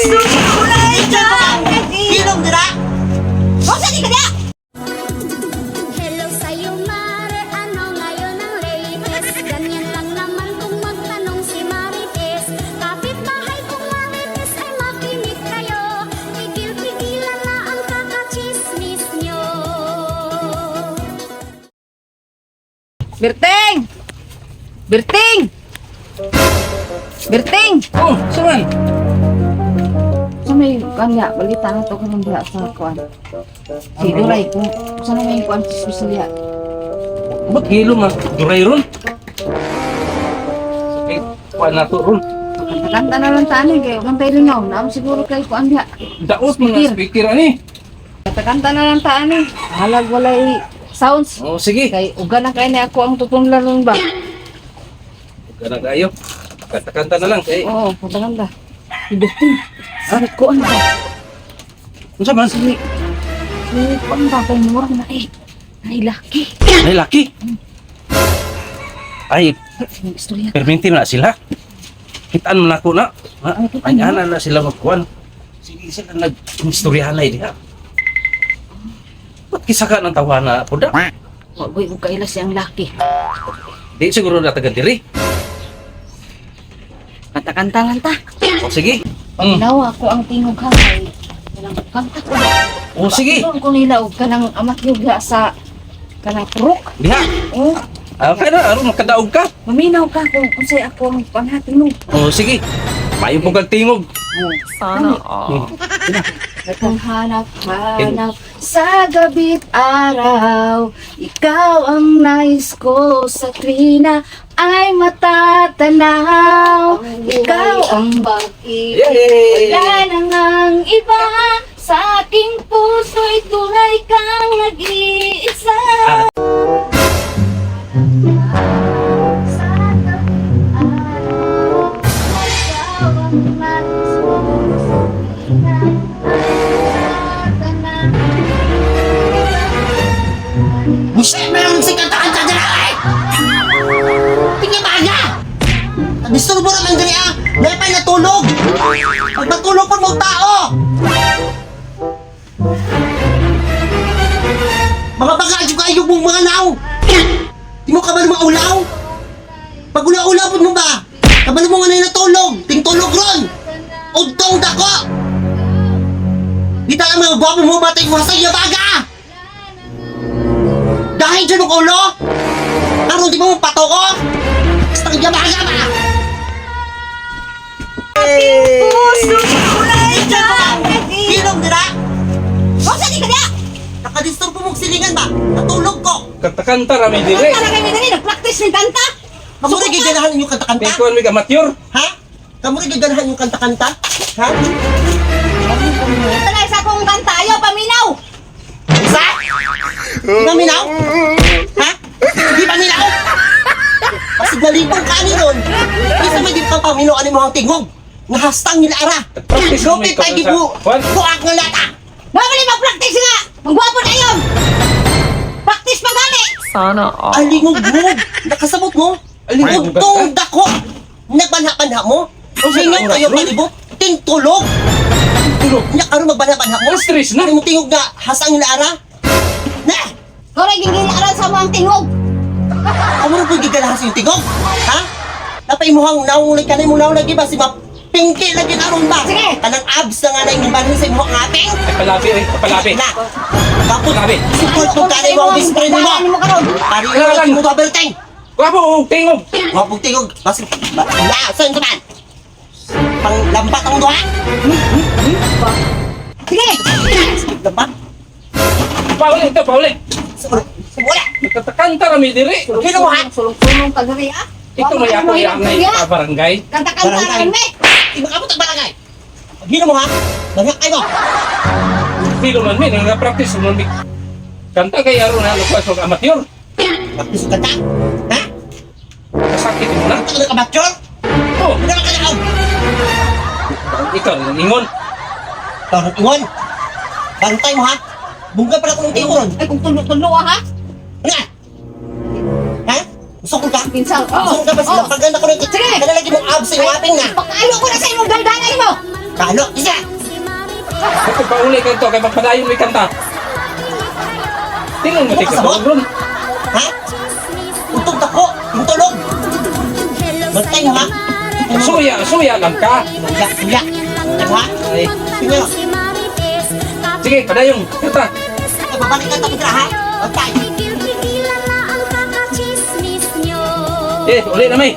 Kulay ka! Ilong dira! Masa di ka niya? Hello sa'yo Mare, ano ngayon ang latest? Ganyan lang naman kung magtanong si Marites. Kapitbahay kong Marites ay makinig kayo. Tigil-tigilan na ang kakachismis nyo. Berting! Berting! Berting! Oh, saman. Sa may kanya, balita na to kung diha sa kuan. Si Duray, kung saan may kuan si Susilia. Ba't hilo man? Duray ron? Sakit. Kuha na to ron. Kanta na lang tani kayo, kantay lingaw. Naam siguro kayo kuan diha. Daot mga speaker ani. Kanta na lang tani. Halag walay sounds. Oh, sige. Kay uga na kay ni ako ang tutunglan nun ba? Gana kayo. Kanta-kanta na lang. Kay, Oo, kanta. Si Berting. Sabi ko ano ba? ano saman? Si kuan ba kay murag na eh. Ay laki. Ay, laki. Ay, Ang istorya. perminti na sila. Kitaan mo na ako na. Ay, ana na sila magkuhan. Sige sila nag-istoryahan na diha. Ba't kisaka ng tawa na po da? Wag boy ug kaila siyang laki. Di siguro na taga diri. Kanta-kanta lang ta. O sige. Nawa ako ang tingog hangay. Kanang kanta ko. O sige. Doon ko nila og kanang amat yuga sa kanang purok. Diha. Oh, Okay na, aron makadaog ka. maminaw ka kung say ako ang panhating mo. O sige. Mayo po kag tingog. Sana. Naghanap-hanap sa gabi't araw. Ikaw ang nais ko sa trina ay matatanaw. Ikaw ang pag-ibig. Yay! Wala nang ang iba. Sa aking puso'y tunay kang nag-iisa. Gusto meron si kanta-kanta dira eh! Tingnan baga! Disturbo naman diri ah! Dahil pa'y natulog! Pag natulog po mo tao! Mga bagadyo kayo mong mga naw! Di mo ka ba naman ulaw? Pag ulaw-ulaw po mo ba? Kabalo mo nga na natulog! Tingtulog ron! Udtong dako! Di tayo mga gwapo mo batay mo sa iya baga! Dahil dyan ang ulo! Karoon di mo mong patoko! Basta kaya baga ba? Puso kulay ka! Ilong dira! Masa di ka niya? Nakadisturbo mong silingan ba? Natulog ko! Kanta-kanta rami dire. Talaga may dali, nag-practice ng kanta. Kamu rin gaganahan yung kanta-kanta? Tingkuan mi ka mature. Ha? Kamu rin gaganahan yung kanta-kanta? Ha? Talay sa akong kanta, ayaw paminaw. Isa? Di ba minaw? Ha? Di ba minaw? Kasi galipong ka ni nun. Isa may di ka pamino ani mo ang tingog. Nahastang nila ara. Practice mo Lupit ikaw pa sa- gibu. Juan? Buak ng lata. Mabali mag-practice nga. Magwapo na yun. Practice pa gani. Alingog-ngog. Nakasabot mo. Alingog Ugtong dako. Nagbanha-banha mo. Singaw kayo palibot. Tingtulog. Tulog. Nya karon magbanha-banha mo. Stress na. Ano mo tingog na hasang nila ara? Na! Kore gingilaran sa mga tingog. Amo na po gigalahan sa yung tingog? Ha? Napay mo hang naungulit ka na mo naunag iba si Pinky lagi naroon ba? Sige. Kanang abs na nga na yung balhin sa imong ngaping? Ay, palabi eh. Palabi. Na! Kapot! Palabi. Support mo ka na yung discipline mo! Ano mo karon? Pari yung lagi mo babelteng! Wapo, tingog. Wapong tingog! Basi... Na! Saan ka man? Pang lambat ang duha? Sige. Lambat? Pauli ito, pauli. Wala! Kanta rami dire. Sino mo ha? Sulong-sulong ka diri ah. Ito may ako yang sa barangay. Kanta-kanta Barangay. rin me. Iba ka mo tagbalagay! Hino mo ha? Nangyak kayo mo! Pilo man min, nga practice man mi. Kanta kay aron na lupas og amateur. Bakit ka ta? Ha? Sakit mo na. Ito ka nakabatyor? Oh, Ano ka kalakaw? ikaw ingon. Tawag ingon! Bantay mo ha? Bunga pala ko ng tingog ron! Ay kung tulo-tulo ah ha. Nga! Ha? Gusto ko ka? Pinsal. Gusto ko ka ba sila? Pag ganda ko ng Sige. nalalagay mong abs sa yung aping na! Pag-alo ko na sa imong daldanay mo. Kalo, isa! Si Marites Kapag pauli ka ito, kay magpadayon may kanta. Tingnan mo, tingnan Kasabot? mo. Ha? Utog dako, yung tulog. Bantay mo, ha? Suya lang ka. Suya. Ano, ha? Ay, Sige. sige, padayong. Kanta. Ay, babalik ka tapos ha? Bantay. Tigil-tigilan na ang kakachismis nyo. Eh, uli na may.